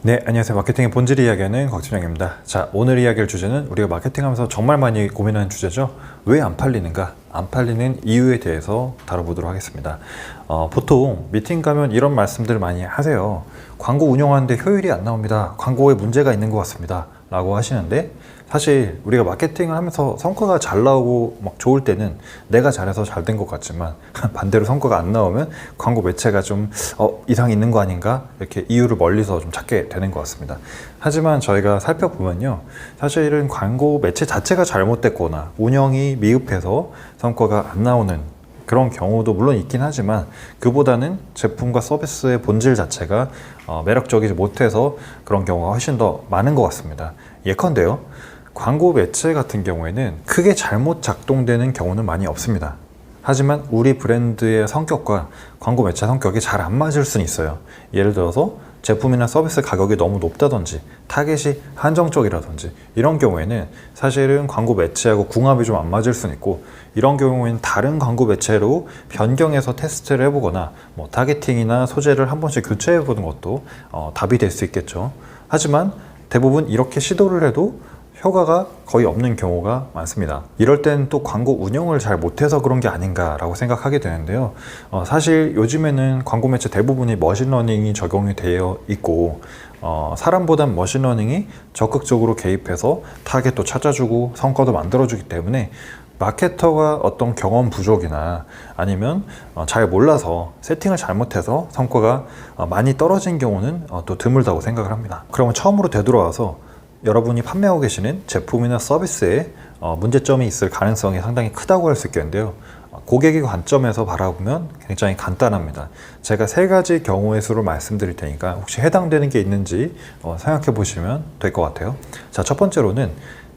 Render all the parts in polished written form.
네, 안녕하세요. 마케팅의 본질 이야기하는 곽진영입니다. 자, 오늘 이야기할 주제는 우리가 마케팅하면서 정말 많이 고민하는 주제죠. 왜 안 팔리는가? 안 팔리는 이유에 대해서 다뤄보도록 하겠습니다. 보통 미팅 가면 이런 말씀들 많이 하세요. 광고 운영하는데 효율이 안 나옵니다. 광고에 문제가 있는 것 같습니다. 라고 하시는데, 사실 우리가 마케팅을 하면서 성과가 잘 나오고 막 좋을 때는 내가 잘해서 잘 된 것 같지만 반대로 성과가 안 나오면 광고 매체가 좀 이상이 있는 거 아닌가? 이렇게 이유를 멀리서 좀 찾게 되는 것 같습니다. 하지만 저희가 살펴보면요, 사실은 광고 매체 자체가 잘못됐거나 운영이 미흡해서 성과가 안 나오는 그런 경우도 물론 있긴 하지만, 그보다는 제품과 서비스의 본질 자체가 매력적이지 못해서 그런 경우가 훨씬 더 많은 것 같습니다. 예컨대요, 광고 매체 같은 경우에는 크게 잘못 작동되는 경우는 많이 없습니다. 하지만 우리 브랜드의 성격과 광고 매체 성격이 잘 안 맞을 수는 있어요. 예를 들어서 제품이나 서비스 가격이 너무 높다든지 타겟이 한정적이라든지, 이런 경우에는 사실은 광고 매체하고 궁합이 좀 안 맞을 수는 있고, 이런 경우에는 다른 광고 매체로 변경해서 테스트를 해보거나 타겟팅이나 소재를 한 번씩 교체해보는 것도 답이 될 수 있겠죠. 하지만 대부분 이렇게 시도를 해도 효과가 거의 없는 경우가 많습니다. 이럴 때는 또 광고 운영을 잘 못해서 그런 게 아닌가라고 생각하게 되는데요. 사실 요즘에는 광고 매체 대부분이 머신러닝이 적용이 되어 있고, 사람보단 머신러닝이 적극적으로 개입해서 타겟도 찾아주고 성과도 만들어주기 때문에, 마케터가 어떤 경험 부족이나 아니면 잘 몰라서 세팅을 잘못해서 성과가 많이 떨어진 경우는 또 드물다고 생각을 합니다. 그러면 처음으로 되돌아와서 여러분이 판매하고 계시는 제품이나 서비스에 문제점이 있을 가능성이 상당히 크다고 할 수 있겠는데요. 고객의 관점에서 바라보면 굉장히 간단합니다. 제가 3가지 경우의 수를 말씀드릴 테니까 혹시 해당되는 게 있는지 생각해 보시면 될 것 같아요. 자, 첫 번째로는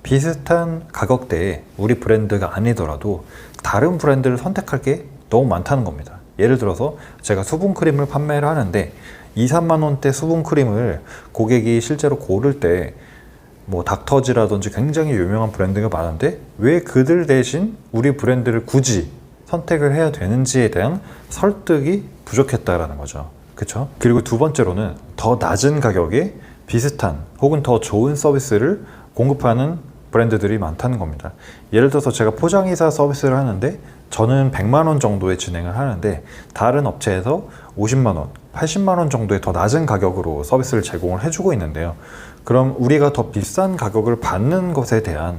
비슷한 가격대에 우리 브랜드가 아니더라도 다른 브랜드를 선택할 게 너무 많다는 겁니다. 예를 들어서 제가 수분크림을 판매를 하는데 2, 3만 원대 수분크림을 고객이 실제로 고를 때 닥터지라든지 굉장히 유명한 브랜드가 많은데 왜 그들 대신 우리 브랜드를 굳이 선택을 해야 되는지에 대한 설득이 부족했다라는 거죠. 그렇죠? 그리고 두 번째로는 더 낮은 가격에 비슷한 혹은 더 좋은 서비스를 공급하는 브랜드들이 많다는 겁니다. 예를 들어서 제가 포장이사 서비스를 하는데 저는 100만 원 정도에 진행을 하는데 다른 업체에서 50만 원, 80만 원 정도의 더 낮은 가격으로 서비스를 제공을 해주고 있는데요. 그럼 우리가 더 비싼 가격을 받는 것에 대한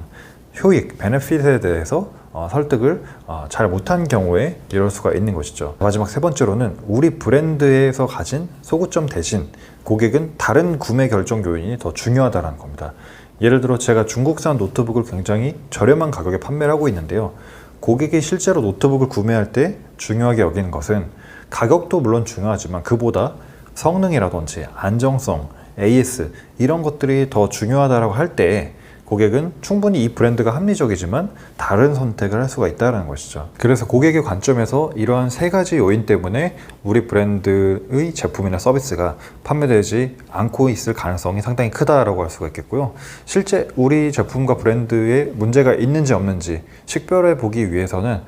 효익, 베네핏에 대해서 설득을 잘 못한 경우에 이럴 수가 있는 것이죠. 마지막 3번째로는 우리 브랜드에서 가진 소구점 대신 고객은 다른 구매 결정 요인이 더 중요하다는 겁니다. 예를 들어 제가 중국산 노트북을 굉장히 저렴한 가격에 판매를 하고 있는데요. 고객이 실제로 노트북을 구매할 때 중요하게 여기는 것은 가격도 물론 중요하지만 그보다 성능이라든지 안정성, AS 이런 것들이 더 중요하다고 할 때 고객은 충분히 이 브랜드가 합리적이지만 다른 선택을 할 수가 있다는 것이죠. 그래서 고객의 관점에서 이러한 3가지 요인 때문에 우리 브랜드의 제품이나 서비스가 판매되지 않고 있을 가능성이 상당히 크다라고 할 수가 있겠고요. 실제 우리 제품과 브랜드에 문제가 있는지 없는지 식별해 보기 위해서는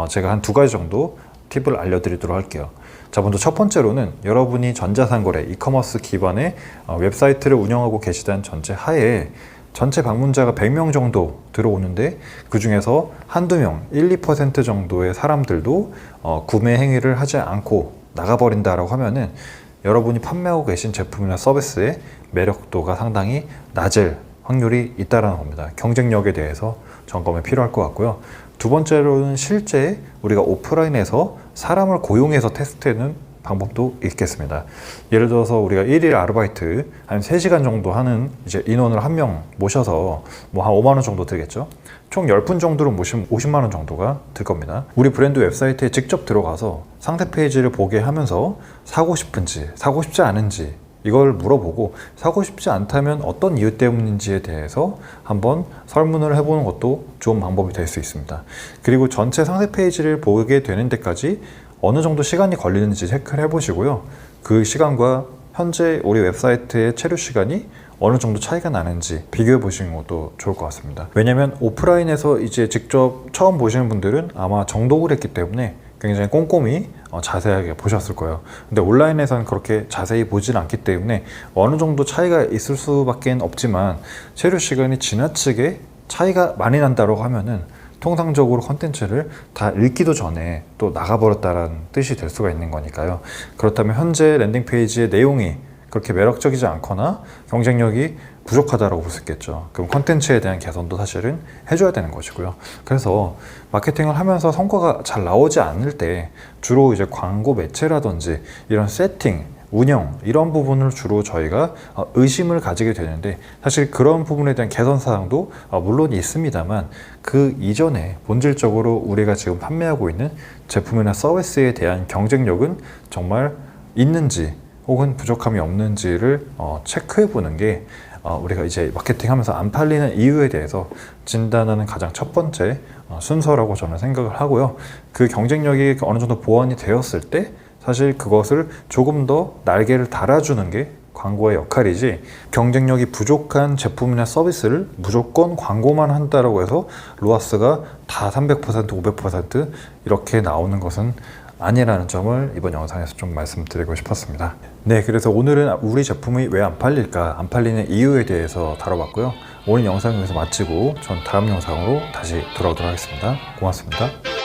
제가 한 2가지 정도 팁을 알려드리도록 할게요. 자, 먼저 첫 번째로는 여러분이 전자상거래, 이커머스 기반의 웹사이트를 운영하고 계시다는 전제 하에 전체 방문자가 100명 정도 들어오는데 그 중에서 한두 명, 1, 2% 정도의 사람들도 구매 행위를 하지 않고 나가버린다라고 하면은 여러분이 판매하고 계신 제품이나 서비스의 매력도가 상당히 낮을 확률이 있다는 겁니다. 경쟁력에 대해서 점검이 필요할 것 같고요. 두 번째로는 실제 우리가 오프라인에서 사람을 고용해서 테스트하는 방법도 있겠습니다. 예를 들어서 우리가 1일 아르바이트 한 3시간 정도 하는 이제 인원을 1명 모셔서 한 5만 원 정도 들겠죠. 총 10분 정도를 모시면 50만 원 정도가 들 겁니다. 우리 브랜드 웹사이트에 직접 들어가서 상세 페이지를 보게 하면서 사고 싶은지 사고 싶지 않은지 이걸 물어보고, 사고 싶지 않다면 어떤 이유 때문인지에 대해서 한번 설문을 해보는 것도 좋은 방법이 될 수 있습니다. 그리고 전체 상세 페이지를 보게 되는 데까지 어느 정도 시간이 걸리는지 체크를 해보시고요. 그 시간과 현재 우리 웹사이트의 체류 시간이 어느 정도 차이가 나는지 비교해 보시는 것도 좋을 것 같습니다. 왜냐면 오프라인에서 이제 직접 처음 보시는 분들은 아마 정독을 했기 때문에 굉장히 꼼꼼히 자세하게 보셨을 거예요. 근데 온라인에서는 그렇게 자세히 보진 않기 때문에 어느 정도 차이가 있을 수밖에 없지만 체류 시간이 지나치게 차이가 많이 난다고 하면은 통상적으로 컨텐츠를 다 읽기도 전에 또 나가버렸다라는 뜻이 될 수가 있는 거니까요. 그렇다면 현재 랜딩 페이지의 내용이 그렇게 매력적이지 않거나 경쟁력이 부족하다고 볼 수 있겠죠. 그럼 컨텐츠에 대한 개선도 사실은 해줘야 되는 것이고요. 그래서 마케팅을 하면서 성과가 잘 나오지 않을 때 주로 이제 광고 매체라든지 이런 세팅, 운영 이런 부분을 주로 저희가 의심을 가지게 되는데, 사실 그런 부분에 대한 개선 사항도 물론 있습니다만 그 이전에 본질적으로 우리가 지금 판매하고 있는 제품이나 서비스에 대한 경쟁력은 정말 있는지 혹은 부족함이 없는지를 체크해 보는 게 우리가 이제 마케팅하면서 안 팔리는 이유에 대해서 진단하는 가장 첫 번째 순서라고 저는 생각을 하고요. 그 경쟁력이 어느 정도 보완이 되었을 때 사실 그것을 조금 더 날개를 달아주는 게 광고의 역할이지, 경쟁력이 부족한 제품이나 서비스를 무조건 광고만 한다라고 해서 로아스가 다 300%, 500% 이렇게 나오는 것은 아니라는 점을 이번 영상에서 좀 말씀드리고 싶었습니다. 네, 그래서 오늘은 우리 제품이 왜 안 팔릴까, 안 팔리는 이유에 대해서 다뤄봤고요. 오늘 영상을 여기서 마치고 전 다음 영상으로 다시 돌아오도록 하겠습니다. 고맙습니다.